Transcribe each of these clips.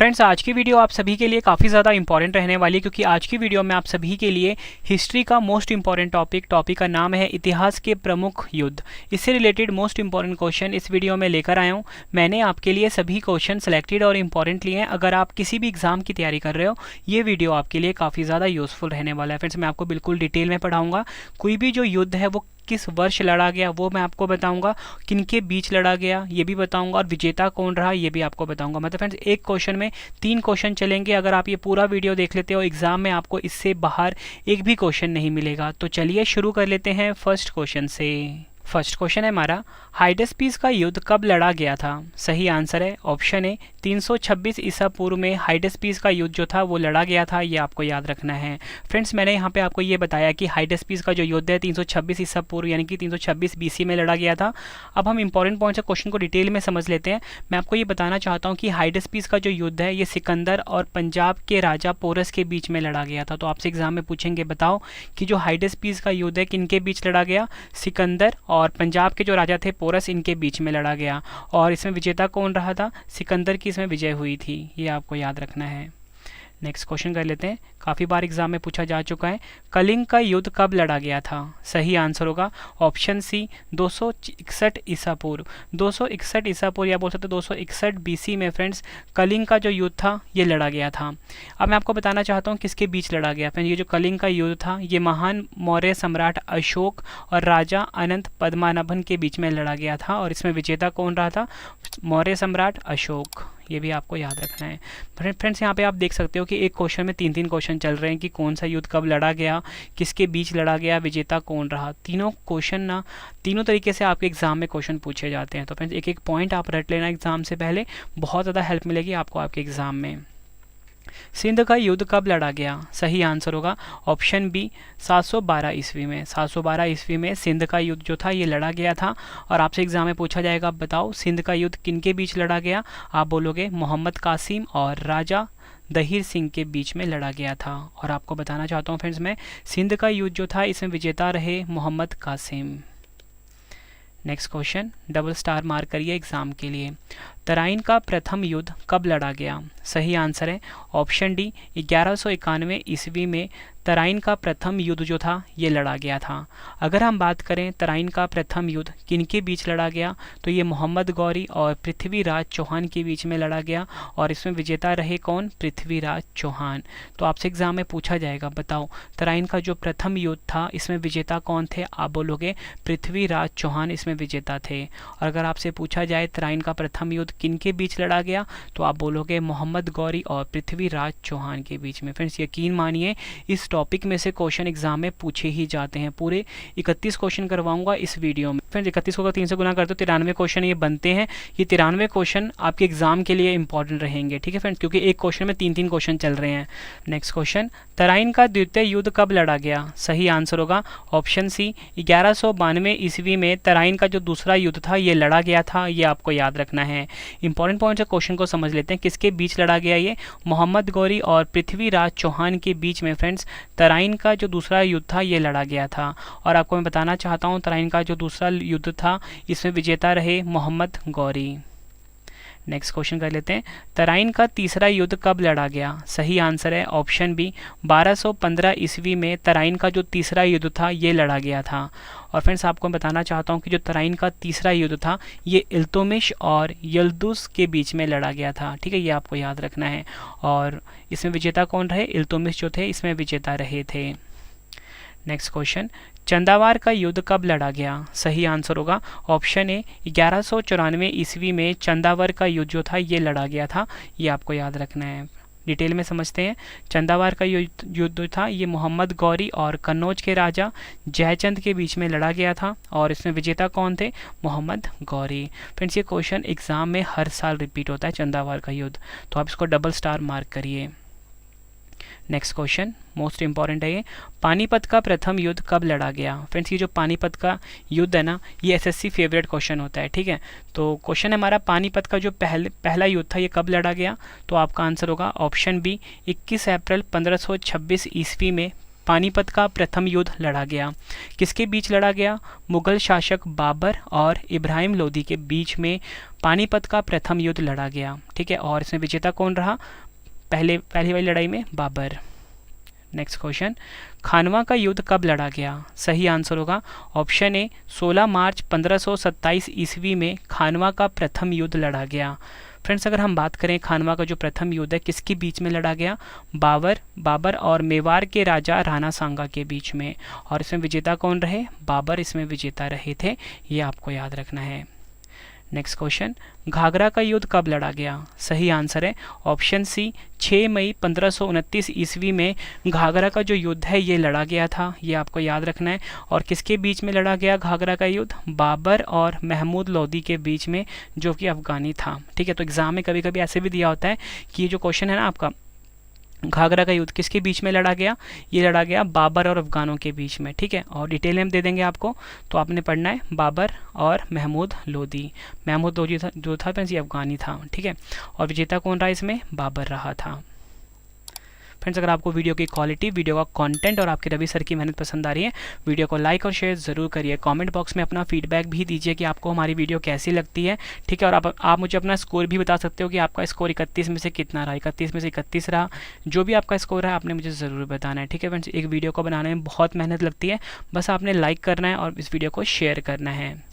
Friends, आज की video आप सभी के लिए काफ़ी ज़्यादा इंपॉर्टेंट रहने वाली है, क्योंकि आज की वीडियो में आप सभी के लिए हिस्ट्री का मोस्ट इंपॉर्टेंट टॉपिक का नाम है इतिहास के प्रमुख युद्ध। इससे रिलेटेड मोस्ट इंपॉर्टेंट क्वेश्चन इस वीडियो में लेकर आया हूँ। मैंने आपके लिए सभी क्वेश्चन सेलेक्टेड और इंपॉर्टेंट लिए हैं। अगर आप किसी भी एग्जाम की तैयारी कर रहे हो, ये वीडियो आपके लिए काफ़ी ज़्यादा यूजफुल रहने वाला है। फ्रेंड्स, मैं आपको बिल्कुल डिटेल में पढ़ाऊँगा। कोई भी जो युद्ध है वो किस वर्ष लड़ा गया वो मैं आपको बताऊंगा, किनके बीच लड़ा गया ये भी बताऊंगा, और विजेता कौन रहा ये भी आपको बताऊंगा। मतलब फ्रेंड्स, एक क्वेश्चन में 3 क्वेश्चन चलेंगे। अगर आप ये पूरा वीडियो देख लेते हो, एग्जाम में आपको इससे बाहर एक भी क्वेश्चन नहीं मिलेगा। तो चलिए शुरू कर लेते हैं फर्स्ट क्वेश्चन से। फर्स्ट क्वेश्चन है हमारा, हाइडेस्पीस का युद्ध कब लड़ा गया था? सही आंसर है ऑप्शन ए 326 ईसा पूर्व में हाइडेस्पीस का युद्ध जो था वो लड़ा गया था। ये आपको याद रखना है। फ्रेंड्स, मैंने यहाँ पे आपको ये बताया कि हाइडेस्पीस का जो युद्ध है 326 ईसा पूर्व यानी कि 326 बीसी में लड़ा गया था। अब हम इंपॉर्टेंट पॉइंट्स ऑफ क्वेश्चन को डिटेल में समझ लेते हैं। मैं आपको ये बताना चाहता हूँ कि हाइडेस्पीस का जो युद्ध है ये सिकंदर और पंजाब के राजा पोरस के बीच में लड़ा गया था। तो आपसे एग्जाम में पूछेंगे, बताओ कि जो हाइडेस्पीस का युद्ध है किनके बीच लड़ा गया? सिकंदर और पंजाब के जो राजा थे पोरस, इनके बीच में लड़ा गया। और इसमें विजेता कौन रहा था? सिकंदर की इसमें विजय हुई थी। ये आपको याद रखना है। नेक्स्ट क्वेश्चन कर लेते हैं, काफ़ी बार एग्जाम में पूछा जा चुका है। कलिंग का युद्ध कब लड़ा गया था? सही आंसर होगा ऑप्शन सी 261 ईसा पूर्व। 261 ईसा पूर्व या बोल सकते 261 बीसी में फ्रेंड्स कलिंग का जो युद्ध था ये लड़ा गया था। अब मैं आपको बताना चाहता हूँ किसके बीच लड़ा गया। फ्रेंड्स, ये जो कलिंग का युद्ध था ये महान मौर्य सम्राट अशोक और राजा अनंत पद्मनाभन के बीच में लड़ा गया था। और इसमें विजेता कौन रहा था? मौर्य सम्राट अशोक। ये भी आपको याद रखना है। फ्रेंड्स, यहाँ पे आप देख सकते हो कि एक क्वेश्चन में 3 क्वेश्चन चल रहे हैं कि कौन सा युद्ध कब लड़ा गया, किसके बीच लड़ा गया, विजेता कौन रहा। तीनों क्वेश्चन ना तीनों तरीके से आपके एग्जाम में क्वेश्चन पूछे जाते हैं। तो फ्रेंड्स, एक एक पॉइंट आप रट लेना एग्जाम से पहले, बहुत ज़्यादा हेल्प मिलेगी आपको आपके एग्जाम में। सिंध का युद्ध कब लड़ा गया? सही आंसर होगा ऑप्शन बी 712 ईस्वी में। 712 ईस्वी में सिंध का युद्ध जो था ये लड़ा गया था। और आपसे एग्जाम में पूछा जाएगा, बताओ सिंध का युद्ध किनके बीच लड़ा गया? आप बोलोगे मोहम्मद कासिम और राजा दहीर सिंह के बीच में लड़ा गया था। और आपको बताना चाहता हूँ फ्रेंड्स, मैं सिंध का युद्ध जो था इसमें विजेता रहे Mohammed Qasim. Next question, double star mark करिए एग्जाम के लिए। तराइन का प्रथम युद्ध कब लड़ा गया? सही आंसर है ऑप्शन डी 1191 ईस्वी में तराइन का प्रथम युद्ध जो था ये लड़ा गया था। अगर हम बात करें तराइन का प्रथम युद्ध किनके बीच लड़ा गया, तो ये मोहम्मद गौरी और पृथ्वीराज चौहान के बीच में लड़ा गया। और इसमें विजेता रहे कौन? पृथ्वीराज चौहान। तो आपसे एग्जाम में पूछा जाएगा, बताओ तराइन का जो प्रथम युद्ध था इसमें विजेता कौन थे? आप बोलोगे पृथ्वीराज चौहान इसमें विजेता थे। और अगर आपसे पूछा जाए तराइन का प्रथम युद्ध किनके बीच लड़ा गया, तो आप बोलोगे मोहम्मद गौरी और पृथ्वीराज चौहान के बीच में। फ्रेंड्स, यकीन मानिए इस टॉपिक में से क्वेश्चन एग्जाम में पूछे ही जाते हैं। पूरे 31 क्वेश्चन करवाऊंगा इस वीडियो में। फ्रेंड्स, 31 को 3 से गुना करते हो 93 क्वेश्चन ये बनते हैं। ये 93 क्वेश्चन आपके एग्जाम के लिए इंपॉर्टेंट रहेंगे, ठीक है फ्रेंड्स, क्योंकि एक क्वेश्चन में 3 क्वेश्चन चल रहे हैं। नेक्स्ट क्वेश्चन, तराइन का द्वितीय युद्ध कब लड़ा गया? सही आंसर होगा ऑप्शन सी 1192 ईस्वी में तराइन का जो दूसरा युद्ध था ये लड़ा गया था। ये आपको याद रखना है। इंपॉर्टेंट पॉइंट से क्वेश्चन को समझ लेते हैं, किसके बीच लड़ा गया? ये मोहम्मद गौरी और पृथ्वीराज चौहान के बीच में फ्रेंड्स तराइन का जो दूसरा युद्ध था ये लड़ा गया था। और आपको मैं बताना चाहता हूँ तराइन का जो दूसरा युद्ध था इसमें विजेता रहे मोहम्मद गौरी। नेक्स्ट क्वेश्चन कर लेते हैं, तराइन का तीसरा युद्ध कब लड़ा गया? सही आंसर है ऑप्शन बी 1215 ईस्वी में तराइन का जो तीसरा युद्ध था ये लड़ा गया था। और फ्रेंड्स, आपको मैं बताना चाहता हूँ कि जो तराइन का तीसरा युद्ध था ये इल्तुतमिश और यल्दुस के बीच में लड़ा गया था, ठीक है, ये आपको याद रखना है। और इसमें विजेता कौन रहे? इल्तुतमिश जो थे इसमें विजेता रहे थे। नेक्स्ट क्वेश्चन, चंदावार का युद्ध कब लड़ा गया? सही आंसर होगा ऑप्शन ए 1194 ईस्वी में चंदावर का युद्ध जो था ये लड़ा गया था। ये आपको याद रखना है। डिटेल में समझते हैं। चंदावार का युद्ध था ये मोहम्मद गौरी और कन्नौज के राजा जयचंद के बीच में लड़ा गया था। और इसमें विजेता कौन थे? मोहम्मद गौरी। फ्रेंड्स, ये क्वेश्चन एग्जाम में हर साल रिपीट होता है, चंदावार का युद्ध, तो आप इसको डबल स्टार मार्क करिए। नेक्स्ट क्वेश्चन मोस्ट इंपॉर्टेंट है ये, पानीपत का प्रथम युद्ध कब लड़ा गया? फ्रेंड्स, ये जो पानीपत का युद्ध है ना ये एसएससी फेवरेट क्वेश्चन होता है, ठीक है। तो क्वेश्चन है हमारा, पानीपत का जो पहला युद्ध था ये कब लड़ा गया? तो आपका आंसर होगा ऑप्शन बी 21 अप्रैल 1526 ईस्वी में पानीपत का प्रथम युद्ध लड़ा गया? किसके बीच लड़ा गया? मुगल शासक बाबर और इब्राहिम लोदी के बीच में पानीपत का प्रथम युद्ध लड़ा गया। ठीक है, और इसमें विजेता कौन रहा? पहली वाली लड़ाई में बाबर। नेक्स्ट क्वेश्चन, खानवा का युद्ध कब लड़ा गया? सही आंसर होगा ऑप्शन ए 16 मार्च 1527 ईस्वी में खानवा का प्रथम युद्ध लड़ा गया। फ्रेंड्स, अगर हम बात करें खानवा का जो प्रथम युद्ध है किसके बीच में लड़ा गया? बाबर और मेवाड़ के राजा राणा सांगा के बीच में। और इसमें विजेता कौन रहे? बाबर इसमें विजेता रहे थे, ये आपको याद रखना है। नेक्स्ट क्वेश्चन, घाघरा का युद्ध कब लड़ा गया? सही आंसर है ऑप्शन सी 6 मई 1529 ईस्वी में घाघरा का जो युद्ध है ये लड़ा गया था, ये आपको याद रखना है। और किसके बीच में लड़ा गया घाघरा का युद्ध? बाबर और महमूद लोदी के बीच में, जो कि अफगानी था। ठीक है, तो एग्जाम में कभी कभी ऐसे भी दिया होता है कि ये जो क्वेश्चन है ना आपका, घाघरा का युद्ध किसके बीच में लड़ा गया? ये लड़ा गया बाबर और अफगानों के बीच में। ठीक है, और डिटेल में हम दे देंगे आपको, तो आपने पढ़ना है बाबर और महमूद लोदी। महमूद लोदी जो था ये अफगानी था। ठीक है, और विजेता कौन रहा इसमें? बाबर रहा था। फ्रेंड्स, अगर आपको वीडियो की क्वालिटी, वीडियो का कंटेंट और आपके रवि सर की मेहनत पसंद आ रही है, वीडियो को लाइक और शेयर ज़रूर करिए। कमेंट बॉक्स में अपना फीडबैक भी दीजिए कि आपको हमारी वीडियो कैसी लगती है। ठीक है, और आप मुझे अपना स्कोर भी बता सकते हो कि आपका स्कोर 31 में से कितना रहा, 31 में से 31 रहा। जो भी आपका स्कोर है आपने मुझे ज़रूर बताना है। ठीक है फ्रेंड्स, एक वीडियो को बनाने में बहुत मेहनत लगती है, बस आपने लाइक करना है और इस वीडियो को शेयर करना है।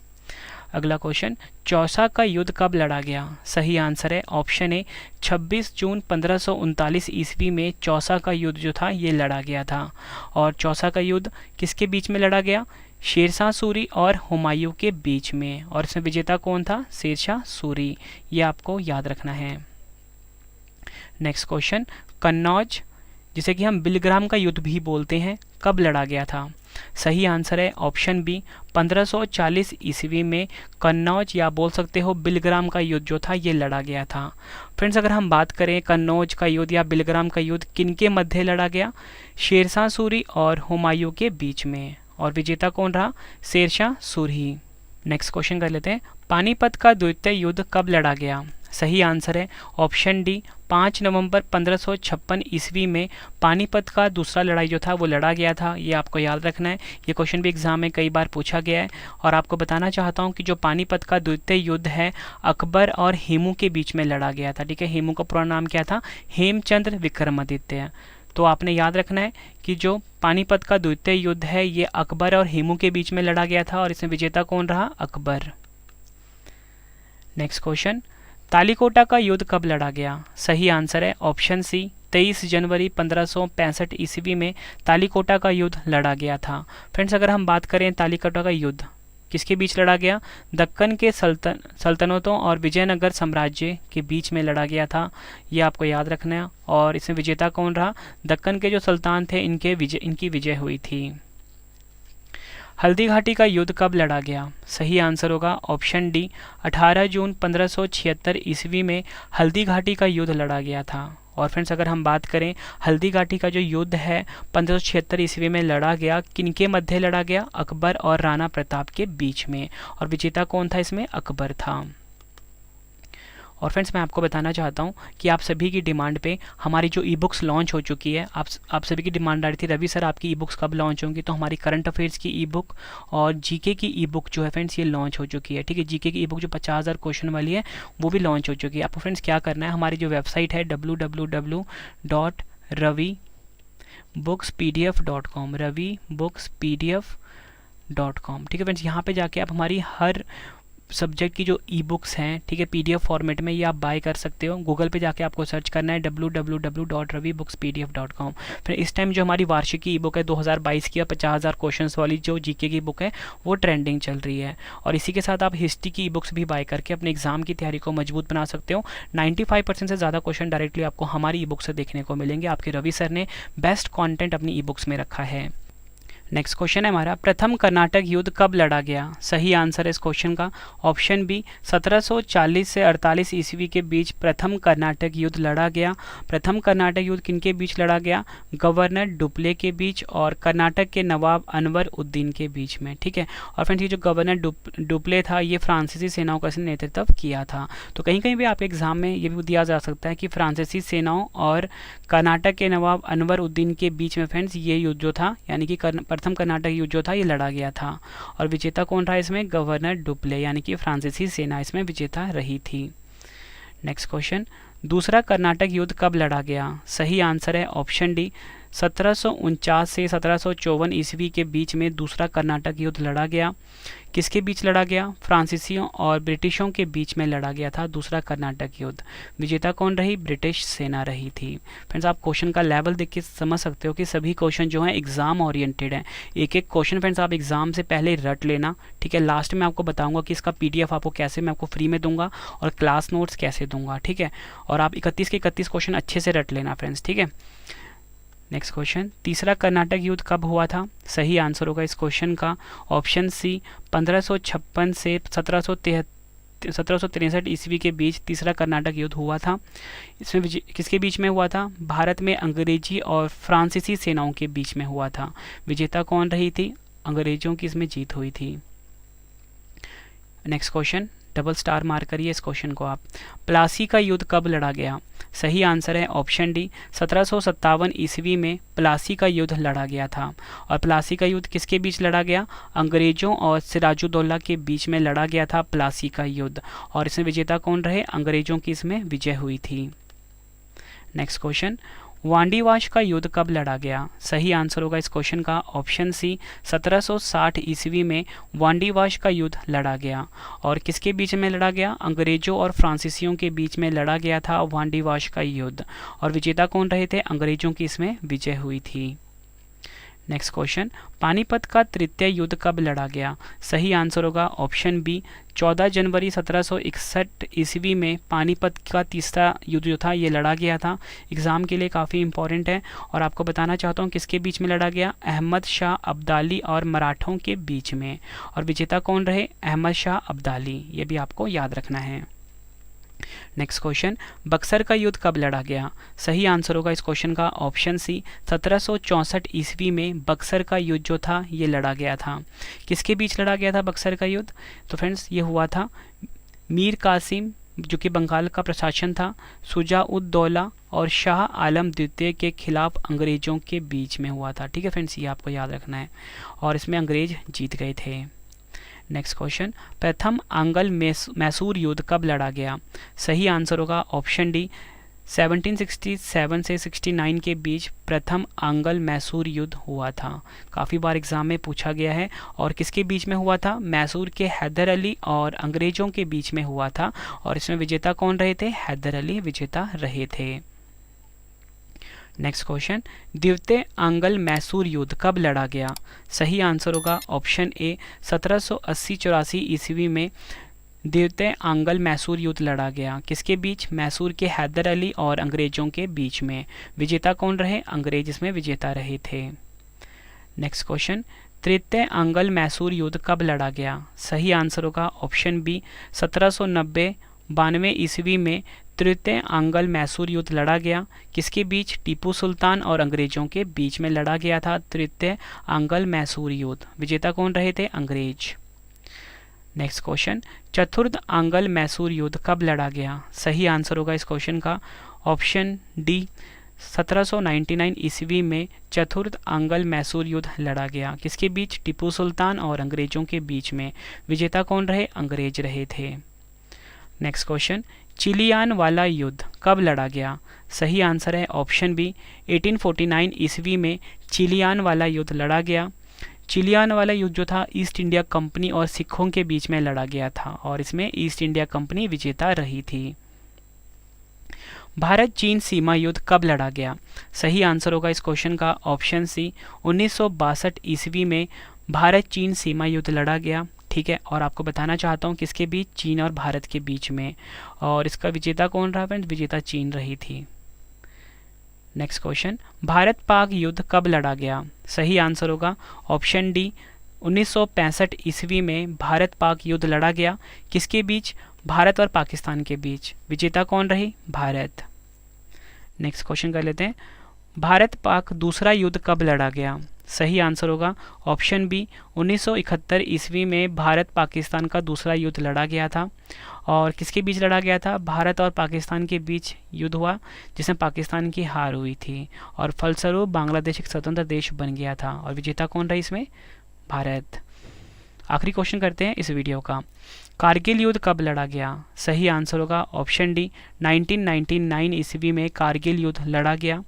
अगला क्वेश्चन, चौसा का युद्ध कब लड़ा गया? सही आंसर है ऑप्शन ए 26 जून 1539 ईस्वी में चौसा का युद्ध जो था ये लड़ा गया था। और चौसा का युद्ध किसके बीच में लड़ा गया? शेरशाह सूरी और हुमायूं के बीच में। और इसमें विजेता कौन था? शेरशाह सूरी, ये आपको याद रखना है। नेक्स्ट क्वेश्चन, कन्नौज जिसे कि हम बिलग्राम का युद्ध भी बोलते हैं, कब लड़ा गया था? सही आंसर है ऑप्शन बी 1540 ईस्वी में कन्नौज या बोल सकते हो बिलग्राम का युद्ध जो था ये लड़ा गया था। फ्रेंड्स, अगर हम बात करें कन्नौज का युद्ध या बिलग्राम का युद्ध किनके मध्य लड़ा गया? शेरशाह सूरी और हुमायूं के बीच में। और विजेता कौन रहा? शेरशाह सूरी। नेक्स्ट क्वेश्चन कर लेते हैं, पानीपत का द्वितीय युद्ध कब लड़ा गया? सही आंसर है ऑप्शन डी 5 नवंबर 1556 ईस्वी में पानीपत का दूसरा लड़ाई जो था वो लड़ा गया था, ये आपको याद रखना है। ये क्वेश्चन भी एग्जाम में कई बार पूछा गया है। और आपको बताना चाहता हूँ कि जो पानीपत का द्वितीय युद्ध है अकबर और हेमू के बीच में लड़ा गया था। ठीक है, हेमू का पूरा नाम क्या था? हेमचंद्र विक्रमादित्य। तो आपने याद रखना है कि जो पानीपत का द्वितीय युद्ध है ये अकबर और हेमू के बीच में लड़ा गया था और इसमें विजेता कौन रहा? अकबर। नेक्स्ट क्वेश्चन, तालीकोटा का युद्ध कब लड़ा गया? सही आंसर है ऑप्शन सी 23 जनवरी 1565 ईस्वी में तालीकोटा का युद्ध लड़ा गया था। फ्रेंड्स, अगर हम बात करें तालीकोटा का युद्ध किसके बीच लड़ा गया? दक्कन के सल्तनतों और विजयनगर साम्राज्य के बीच में लड़ा गया था, ये आपको याद रखना है। और इसमें विजेता कौन रहा? दक्कन के जो सुल्तान थे इनकी विजय हुई थी। हल्दी घाटी का युद्ध कब लड़ा गया? सही आंसर होगा ऑप्शन डी 18 जून 1576 ईस्वी में हल्दी घाटी का युद्ध लड़ा गया था। और फ्रेंड्स, अगर हम बात करें हल्दी घाटी का जो युद्ध है 1576 ईस्वी में लड़ा गया, किनके मध्य लड़ा गया? अकबर और राणा प्रताप के बीच में। और विजेता कौन था इसमें? अकबर था। और फ्रेंड्स, मैं आपको बताना चाहता हूँ कि आप सभी की डिमांड पे हमारी जो ई बुक्स लॉन्च हो चुकी है, आप सभी की डिमांड आ रही थी रवि सर आपकी ई बुक्स कब लॉन्च होंगी, तो हमारी करंट अफेयर्स की ई बुक और जीके की ई बुक जो है फ्रेंड्स ये लॉन्च हो चुकी है। ठीक है, जीके की ई बुक जो 50,000 क्वेश्चन वाली है वो भी लॉन्च हो चुकी है। आपको फ्रेंड्स क्या करना है, हमारी जो वेबसाइट है www.ravibooks.pdf.com ravibooks.pdf.com। ठीक है फ्रेंड्स, यहाँ पे जाके आप हमारी हर सब्जेक्ट की जो ई बुक्स हैं, ठीक है, पीडीएफ फॉर्मेट में ये आप बाय कर सकते हो। गूगल पे जाके आपको सर्च करना है www.ravibooks.pdf.com। फिर इस टाइम जो हमारी वार्षिकी ई बुक है 2022 की 50,000 क्वेश्चंस वाली जो जीके की बुक है वो ट्रेंडिंग चल रही है। और इसी के साथ आप हिस्ट्री की ई बुक्स भी बाय करके अपने एग्जाम की तैयारी को मजबूत बना सकते हो। 95% से ज़्यादा क्वेश्चन डायरेक्टली आपको हमारी ई बुक से देखने को मिलेंगे। आपके रवि सर ने बेस्ट कॉन्टेंट अपनी ई बुक्स में रखा है। नेक्स्ट क्वेश्चन है हमारा, प्रथम कर्नाटक युद्ध कब लड़ा गया? सही आंसर है इस क्वेश्चन का ऑप्शन बी, 1740 से 48 ईस्वी के बीच प्रथम कर्नाटक युद्ध लड़ा गया। प्रथम कर्नाटक युद्ध किनके बीच लड़ा गया? गवर्नर डुप्ले के बीच और कर्नाटक के नवाब अनवर उद्दीन के बीच में। ठीक है, और फ्रेंड्स ये जो गवर्नर डुप्ले था ये फ्रांसीसी सेनाओं का नेतृत्व किया था। तो कहीं कहीं भी आपके एग्जाम में ये भी दिया जा सकता है कि फ्रांसीसी सेनाओं और कर्नाटक के नवाब अनवर उद्दीन के बीच में फ्रेंड्स ये युद्ध जो था, यानी कि प्रथम कर्नाटक युद्ध जो था ये लड़ा गया था। और विजेता कौन रहा इसमें? गवर्नर डुप्ले, यानी कि फ्रांसीसी सेना इसमें विजेता रही थी। नेक्स्ट क्वेश्चन, दूसरा कर्नाटक युद्ध कब लड़ा गया? सही आंसर है ऑप्शन डी, 1749 से 1754 ईस्वी के बीच में दूसरा कर्नाटक युद्ध लड़ा गया। किसके बीच लड़ा गया? फ्रांसीसियों और ब्रिटिशों के बीच में लड़ा गया था दूसरा कर्नाटक युद्ध। विजेता कौन रही? ब्रिटिश सेना रही थी। फ्रेंड्स आप क्वेश्चन का लेवल देख के समझ सकते हो कि सभी क्वेश्चन जो हैं एग्जाम ओरिएंटेड हैं। एक एक क्वेश्चन फ्रेंड्स आप एग्जाम से पहले रट लेना। ठीक है, लास्ट में आपको बताऊंगा कि इसका PDF आपको कैसे मैं आपको फ्री में दूंगा और क्लास नोट्स कैसे दूंगा। ठीक है, और आप 31 के 31 क्वेश्चन अच्छे से रट लेना फ्रेंड्स। ठीक है, नेक्स्ट क्वेश्चन, तीसरा कर्नाटक युद्ध कब हुआ था? सही आंसर होगा इस क्वेश्चन का ऑप्शन सी, 1556 से 1763 ईस्वी के बीच तीसरा कर्नाटक युद्ध हुआ था। इसमें किसके बीच में हुआ था? भारत में अंग्रेजी और फ्रांसीसी सेनाओं के बीच में हुआ था। विजेता कौन रही थी? अंग्रेजों की इसमें जीत हुई थी। Next question, double star mark करिए इस क्वेश्चन को आप। प्लासी का युद्ध कब लड़ा गया? सही आंसर है ऑप्शन डी, 1757 ईस्वी में प्लासी का युद्ध लड़ा गया था। और प्लासी का युद्ध किसके बीच लड़ा गया? अंग्रेजों और सिराजुद्दौला के बीच में लड़ा गया था प्लासी का युद्ध। और इसमें विजेता कौन रहे? अंग्रेजों की इसमें विजय हुई थी। नेक्स्ट क्वेश्चन, वांडीवाश का युद्ध कब लड़ा गया? सही आंसर होगा इस क्वेश्चन का ऑप्शन सी, 1760 ईस्वी में वांडीवाश का युद्ध लड़ा गया। और किसके बीच में लड़ा गया? अंग्रेजों और फ्रांसीसियों के बीच में लड़ा गया था वांडीवाश का युद्ध। और विजेता कौन रहे थे? अंग्रेजों की इसमें विजय हुई थी। नेक्स्ट क्वेश्चन, पानीपत का तृतीय युद्ध कब लड़ा गया? सही आंसर होगा ऑप्शन बी, 14 जनवरी 1761 ईस्वी में पानीपत का तीसरा युद्ध जो था ये लड़ा गया था। एग्जाम के लिए काफ़ी इंपॉर्टेंट है और आपको बताना चाहता हूँ किसके बीच में लड़ा गया? अहमद शाह अब्दाली और मराठों के बीच में। और विजेता कौन रहे? अहमद शाह अब्दाली, ये भी आपको याद रखना है। नेक्स्ट क्वेश्चन, बक्सर का युद्ध कब लड़ा गया? सही आंसर होगा इस क्वेश्चन का ऑप्शन सी, 1764 ईस्वी में बक्सर का युद्ध जो था ये लड़ा गया था। किसके बीच लड़ा गया था बक्सर का युद्ध? तो फ्रेंड्स ये हुआ था मीर कासिम जो कि बंगाल का प्रशासन था, शुजा-उद-दौला और शाह आलम द्वितीय के खिलाफ अंग्रेजों के बीच में हुआ था। ठीक है फ्रेंड्स, ये आपको याद रखना है और इसमें अंग्रेज जीत गए थे। नेक्स्ट क्वेश्चन, प्रथम आंग्ल मैसूर युद्ध कब लड़ा गया? सही आंसर होगा ऑप्शन डी, 1767 से 69 के बीच प्रथम आंग्ल मैसूर युद्ध हुआ था। काफ़ी बार एग्जाम में पूछा गया है। और किसके बीच में हुआ था? मैसूर के हैदर अली और अंग्रेजों के बीच में हुआ था। और इसमें विजेता कौन रहे थे? हैदर अली विजेता रहे थे। नेक्स्ट क्वेश्चन, द्वितीय आंग्ल मैसूर युद्ध कब लड़ा गया? सही आंसर होगा ऑप्शन ए, 1780-84 ईस्वी में द्वितीय आंग्ल मैसूर युद्ध लड़ा गया। किसके बीच? मैसूर के हैदर अली और अंग्रेजों के बीच में। विजेता कौन रहे? अंग्रेज इसमें विजेता रहे थे। नेक्स्ट क्वेश्चन, तृतीय आंग्ल मैसूर युद्ध कब लड़ा गया? सही आंसर होगा ऑप्शन बी, 1790-92 ईस्वी में तृतीय आंग्ल मैसूर युद्ध लड़ा गया। किसके बीच? टीपू सुल्तान और अंग्रेजों के बीच में लड़ा गया था तृतीय आंग्ल मैसूर युद्ध। विजेता कौन रहे थे? अंग्रेज। नेक्स्ट क्वेश्चन, चतुर्थ आंग्ल मैसूर युद्ध कब लड़ा गया? सही आंसर होगा इस क्वेश्चन का ऑप्शन डी, 1799 ईस्वी में चतुर्थ आंग्ल मैसूर युद्ध लड़ा गया। किसके बीच? टीपू सुल्तान और अंग्रेजों के बीच में। विजेता कौन रहे? अंग्रेज रहे थे। नेक्स्ट क्वेश्चन, चिलियान वाला युद्ध कब लड़ा गया? सही आंसर है ऑप्शन बी, 1849 ईस्वी में चिलियान वाला युद्ध लड़ा गया। चिलियान वाला युद्ध जो था ईस्ट इंडिया कंपनी और सिखों के बीच में लड़ा गया था और इसमें ईस्ट इंडिया कंपनी विजेता रही थी। भारत चीन सीमा युद्ध कब लड़ा गया? सही आंसर होगा इस क्वेश्चन का ऑप्शन सी, 1962 ईस्वी में भारत चीन सीमा युद्ध लड़ा गया। ठीक है, और आपको बताना चाहता हूँ किसके बीच? चीन और भारत के बीच में। और इसका विजेता कौन रहा फ्रेंड्स? विजेता चीन रही थी। नेक्स्ट क्वेश्चन, भारत पाक युद्ध कब लड़ा गया? सही आंसर होगा ऑप्शन डी, 1965 ईस्वी में भारत पाक युद्ध लड़ा गया। किसके बीच? भारत और पाकिस्तान के बीच। विजेता कौन रही? भारत। नेक्स्ट क्वेश्चन कर लेते हैं, भारत पाक दूसरा युद्ध कब लड़ा गया? सही आंसर होगा ऑप्शन बी, 1971 ईस्वी में भारत पाकिस्तान का दूसरा युद्ध लड़ा गया था। और किसके बीच लड़ा गया था? भारत और पाकिस्तान के बीच युद्ध हुआ, जिसमें पाकिस्तान की हार हुई थी और फलस्वरूप बांग्लादेश एक स्वतंत्र देश बन गया था। और विजेता कौन रहा इसमें? भारत। आखिरी क्वेश्चन करते हैं इस वीडियो का, कारगिल युद्ध कब लड़ा गया? सही आंसर होगा ऑप्शन डी, 1999 ईस्वी में कारगिल युद्ध लड़ा गया।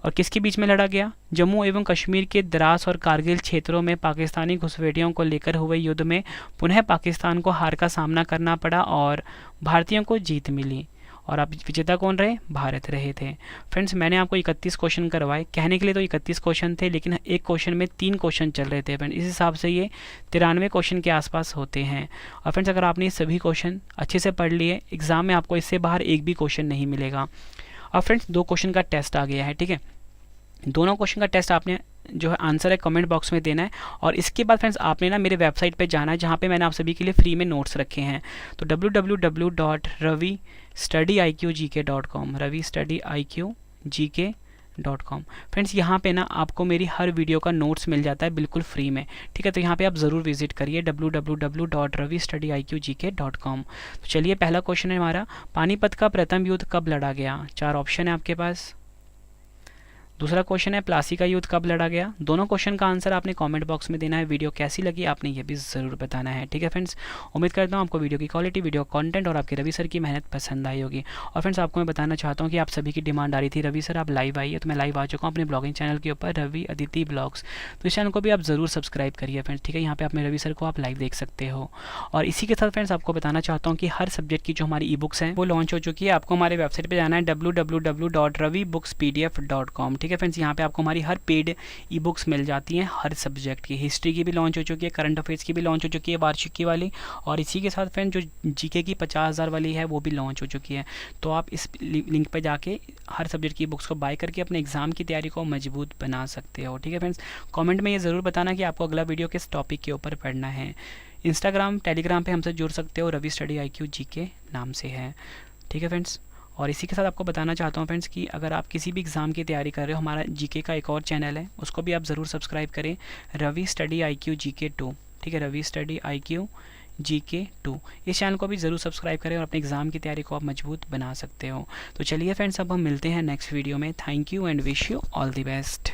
और किसके बीच में लड़ा गया? जम्मू एवं कश्मीर के द्रास और कारगिल क्षेत्रों में पाकिस्तानी घुसपैठियों को लेकर हुए युद्ध में पुनः पाकिस्तान को हार का सामना करना पड़ा और भारतीयों को जीत मिली। और अब विजेता कौन रहे? भारत रहे थे। फ्रेंड्स, मैंने आपको 31 क्वेश्चन करवाए, कहने के लिए तो 31 क्वेश्चन थे, लेकिन एक क्वेश्चन में 3 क्वेश्चन चल रहे थे फ्रेंड्स। इस हिसाब से ये 93 क्वेश्चन के आसपास होते हैं। और फ्रेंड्स, अगर आपने सभी क्वेश्चन अच्छे से पढ़ लिए, एग्जाम में आपको इससे बाहर एक भी क्वेश्चन नहीं मिलेगा। अब फ्रेंड्स, 2 क्वेश्चन का टेस्ट आ गया है, ठीक है। दोनों क्वेश्चन का टेस्ट आपने जो है आंसर है कमेंट बॉक्स में देना है। और इसके बाद फ्रेंड्स आपने ना मेरे वेबसाइट पे जाना है, जहाँ पे मैंने आप सभी के लिए फ्री में नोट्स रखे हैं। तो www.ravistudiiqgk.com ravistudiiqgk.com फ्रेंड्स, यहाँ पे ना आपको मेरी हर वीडियो का नोट्स मिल जाता है बिल्कुल फ्री में, ठीक है। तो यहाँ पे आप ज़रूर विजिट करिए www.ravistudiiqgk.com। तो चलिए, पहला क्वेश्चन है हमारा, पानीपत का प्रथम युद्ध कब लड़ा गया? 4 ऑप्शन है आपके पास। दूसरा क्वेश्चन है, प्लासी का युद्ध कब लड़ा गया? दोनों क्वेश्चन का आंसर आपने कमेंट बॉक्स में देना है। वीडियो कैसी लगी आपने ये भी ज़रूर बताना है, ठीक है फ्रेंड्स। उम्मीद करता हूँ आपको वीडियो की क्वालिटी, वीडियो कंटेंट और आपके रवि सर की मेहनत पसंद आई होगी। और फ्रेंड्स, आपको मैं बताना चाहता हूँ कि आप सभी की डिमांड आ रही थी, रवि सर आप लाइव आइए। तो मैं लाइव आ चुका हूँ अपने ब्लॉगिंग चैनल के ऊपर, रवि अदिति ब्लॉग्स। तो इस चैनल को भी आप ज़रूर सब्सक्राइब करिए फ्रेंड्स, ठीक है। यहाँ पे अपने रवि सर को आप लाइव देख सकते हो। और इसी के साथ फ्रेंड्स आपको बताना चाहता हूँ कि हर सब्जेक्ट की जो हमारी ई बुक्स हैं वो लॉन्च हो चुकी है। आपको हमारे वेबसाइट पर जाना है www.ravibookspdf.com, ठीक है फ्रेंड्स। यहाँ पे आपको हमारी हर पेड ई बुक्स मिल जाती हैं हर सब्जेक्ट की। हिस्ट्री की भी लॉन्च हो चुकी है, करंट अफेयर्स की भी लॉन्च हो चुकी है, वार्षिकी वाली। और इसी के साथ फ्रेंड जो जीके की 50,000 वाली है वो भी लॉन्च हो चुकी है। तो आप इस लिंक पे जाके हर सब्जेक्ट की बुक्स को बाय करके अपने एग्जाम की तैयारी को मजबूत बना सकते हो, ठीक है फ्रेंड्स। कमेंट में ये ज़रूर बताना कि आपको अगला वीडियो किस टॉपिक के ऊपर पढ़ना है। इंस्टाग्राम, टेलीग्राम पे हमसे जुड़ सकते हो, रवि स्टडी IQ GK नाम से है, ठीक है फ्रेंड्स। और इसी के साथ आपको बताना चाहता हूँ फ्रेंड्स कि अगर आप किसी भी एग्ज़ाम की तैयारी कर रहे हो, हमारा जीके का एक और चैनल है, उसको भी आप ज़रूर सब्सक्राइब करें, रवि स्टडी IQ GK 2, ठीक है, रवि स्टडी IQ GK 2। इस चैनल को भी ज़रूर सब्सक्राइब करें और अपने एग्ज़ाम की तैयारी को आप मजबूत बना सकते हो। तो चलिए फ्रेंड्स, अब हम मिलते हैं नेक्स्ट वीडियो में। Thank you and wish you all the best.